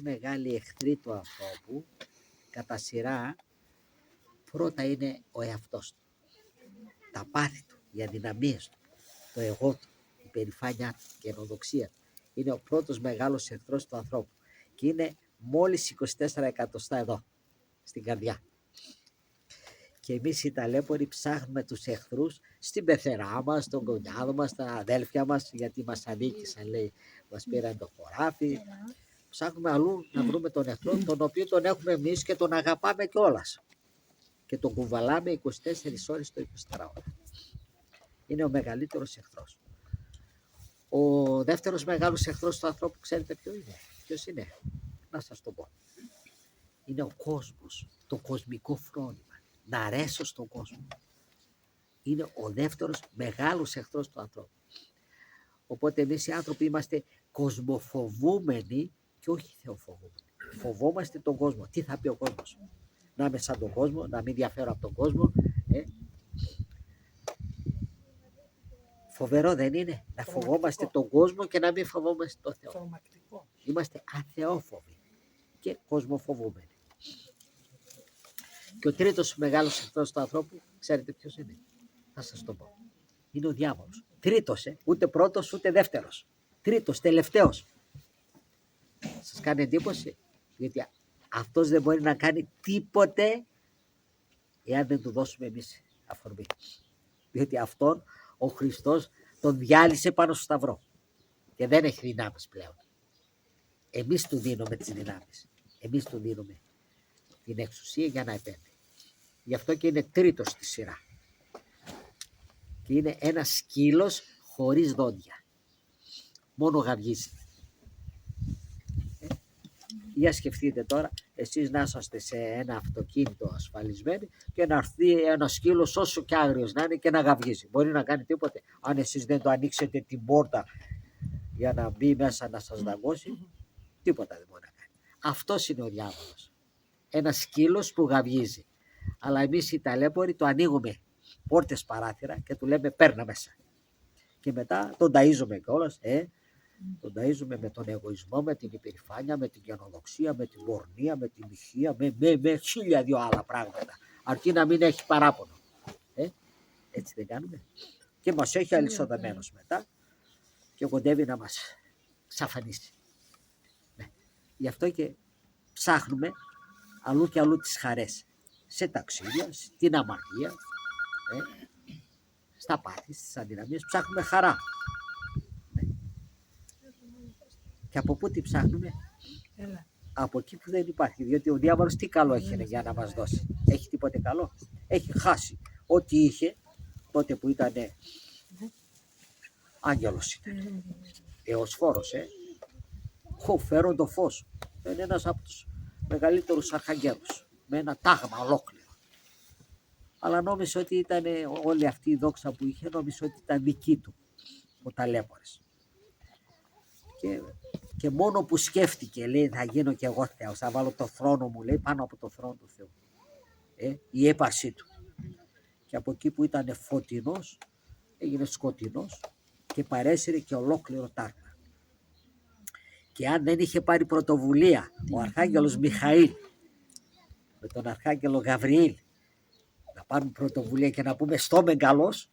μεγάλοι εχθροί του ανθρώπου κατά σειρά πρώτα είναι ο εαυτός του, τα πάθη του, οι αδυναμίες του, το εγώ του, η περηφάνειά του, η καινοδοξία του. Είναι ο πρώτος μεγάλος εχθρός του ανθρώπου και είναι μόλις 24 εκατοστά εδώ, στην καρδιά. Και εμείς οι ταλέποροι ψάχνουμε τους εχθρούς στην πεθερά μας, στον κονιάδο μας, στα αδέλφια μας, γιατί μας ανήκησαν, λέει, μας πήραν το χωράφι. Ψάχνουμε αλλού να βρούμε τον εχθρό, τον οποίο τον έχουμε εμείς και τον αγαπάμε κιόλας. Και τον κουβαλάμε 24 ώρες το 24 ώρα. Είναι ο μεγαλύτερος εχθρός. Ο δεύτερος μεγάλος εχθρός του ανθρώπου, ξέρετε ποιο είναι? Ποιος είναι? Να σας το πω. Είναι ο κόσμος, το κοσμικό φρόνημα. Να αρέσω στον κόσμο. Είναι ο δεύτερος μεγάλος εχθρός του ανθρώπου. Οπότε εμείς οι άνθρωποι είμαστε κοσμοφοβούμενοι και όχι θεοφοβούμενοι. Φοβόμαστε τον κόσμο. Τι θα πει ο κόσμος? Να είμαι σαν τον κόσμο, να μην διαφέρω από τον κόσμο. Φοβερό δεν είναι? Να φοβόμαστε τον κόσμο και να μην φοβόμαστε τον Θεό. Είμαστε αθεόφοβοι και κοσμοφοβούμενοι. Και ο τρίτος μεγάλος εχθρός του ανθρώπου, ξέρετε ποιος είναι? Θα σας το πω. Είναι ο διάβολος. Τρίτος, ούτε πρώτος ούτε δεύτερος. Τρίτος, τελευταίος. Σας κάνει εντύπωση? Γιατί αυτός δεν μπορεί να κάνει τίποτε εάν δεν του δώσουμε εμείς αφορμή. Διότι αυτόν ο Χριστός τον διάλυσε πάνω στο σταυρό και δεν έχει δυνάμεις πλέον. Εμείς του δίνουμε τις δυνάμεις. Εμείς του δίνουμε την εξουσία για να επέμβει. Γι' αυτό και είναι τρίτος στη σειρά. Και είναι ένα σκύλος χωρίς δόντια. Μόνο γαυγίζει. Για σκεφτείτε τώρα, εσείς να είσαστε σε ένα αυτοκίνητο ασφαλισμένοι και να έρθει ένα σκύλος όσο και άγριος να είναι και να γαυγίζει. Μπορεί να κάνει τίποτε? Αν εσείς δεν το ανοίξετε την πόρτα για να μπει μέσα να σας δαγκώσει, τίποτα δεν μπορεί να κάνει. Αυτός είναι ο διάβολος. Ένα σκύλος που γαυγίζει. Αλλά εμείς οι ταλέποροι το ανοίγουμε πόρτες, παράθυρα και του λέμε παίρνα μέσα. Και μετά τον ταΐζουμε κιόλας, τον ταΐζουμε με τον εγωισμό, με την υπερηφάνεια, με την καινοδοξία, με την πορνεία, με την ηχεία, με χίλια δυο άλλα πράγματα. Αρκεί να μην έχει παράπονο. Έτσι δεν κάνουμε? Και μας έχει αλυσοδεμένος μετά και κοντεύει να μας ξαφανίσει. Γι' αυτό και ψάχνουμε αλλού και αλλού τις χαρές. Σε ταξίδια, στην αμαρτία, στα πάθη, στις αδυναμίες, ψάχνουμε χαρά. Και από πού τη ψάχνουμε? Από εκεί που δεν υπάρχει. Διότι ο διάβολος τι καλό έχει για να μας δώσει? Έχει τίποτε καλό? Έχει χάσει ό,τι είχε τότε που ήταν άγγελος. Ήταν εωσφόρος. Φέρον το φως. Είναι ένας από τους μεγαλύτερους αρχαγγέλους. Με ένα τάγμα ολόκληρο. Αλλά νόμιζε ότι ήταν όλη αυτή η δόξα που είχε, νόμιζε ότι ήταν δική του ο ταλέπορης. Και μόνο που σκέφτηκε, λέει, θα γίνω και εγώ Θεός, θα βάλω το θρόνο μου, λέει, πάνω από το θρόνο του Θεού. Η έπαρσή του. Και από εκεί που ήταν φωτεινός, έγινε σκοτεινός και παρέσυρε και ολόκληρο τάγμα. Και αν δεν είχε πάρει πρωτοβουλία ο Αρχάγγελος Μιχαήλ με τον Αρχάγγελο Γαβριήλ να πάρουν πρωτοβουλία και να πούμε στόμεν καλός,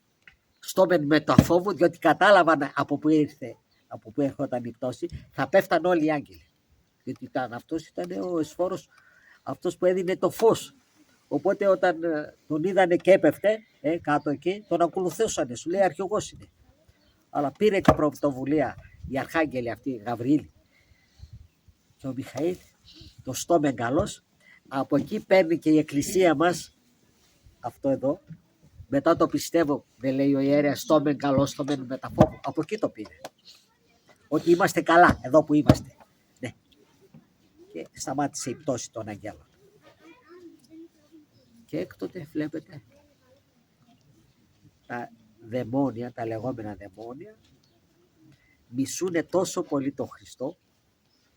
στόμεν με το αφόβο, διότι κατάλαβαν από πού ήρθε, από πού έρχονταν η πτώση, θα πέφταν όλοι οι άγγελοι. Γιατί αυτός ήταν ο εσφόρος, αυτός που έδινε το φως. Οπότε όταν τον είδανε και έπεφτε κάτω εκεί, τον ακολουθούσανε, σου λέει αρχηγός είναι. Αλλά πήρε την πρωτοβουλία οι αρχάγγελοι αυτοί, Γαβριήλ και ο Μιχαήλ, το στόμεν καλός. Από εκεί παίρνει και η εκκλησία μας αυτό εδώ. Μετά το πιστεύω, δεν λέει ο ιερέας, στόμεν καλός, στόμεν μεταφόβου. Από εκεί το πήρε. Ότι είμαστε καλά, εδώ που είμαστε. Ναι. Και σταμάτησε η πτώση των αγγέλων. Και έκτοτε βλέπετε τα δαιμόνια, τα λεγόμενα δαιμόνια, μισούνε τόσο πολύ τον Χριστό,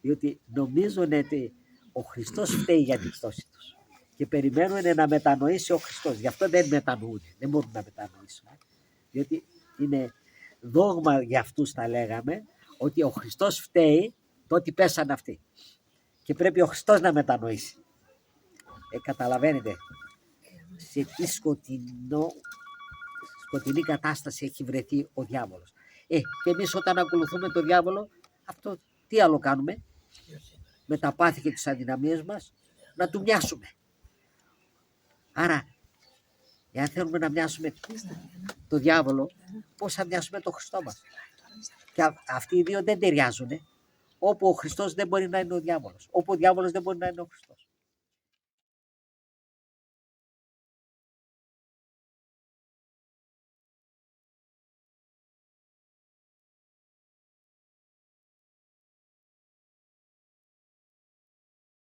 διότι νομίζουν ότι ο Χριστός φταίει για την πτώση τους. Και περιμένουν να μετανοήσει ο Χριστός. Γι' αυτό δεν μετανοούν, δεν μπορούν να μετανοήσουν. Διότι είναι δόγμα για αυτούς, τα λέγαμε, ότι ο Χριστός φταίει το ότι πέσαν αυτοί. Και πρέπει ο Χριστός να μετανοήσει. Καταλαβαίνετε σε τι σκοτεινή κατάσταση έχει βρεθεί ο διάβολος. Και εμείς όταν ακολουθούμε τον διάβολο, αυτό τι άλλο κάνουμε? Με τα πάθη και τις αδυναμίες μας να του μοιάσουμε. Άρα, εάν θέλουμε να μοιάσουμε τον διάβολο, πώς θα μοιάσουμε τον Χριστό μας? Και αυτοί οι δύο δεν ταιριάζουν. Όπου ο Χριστός δεν μπορεί να είναι ο διάβολος. Όπου ο διάβολος δεν μπορεί να είναι ο Χριστός.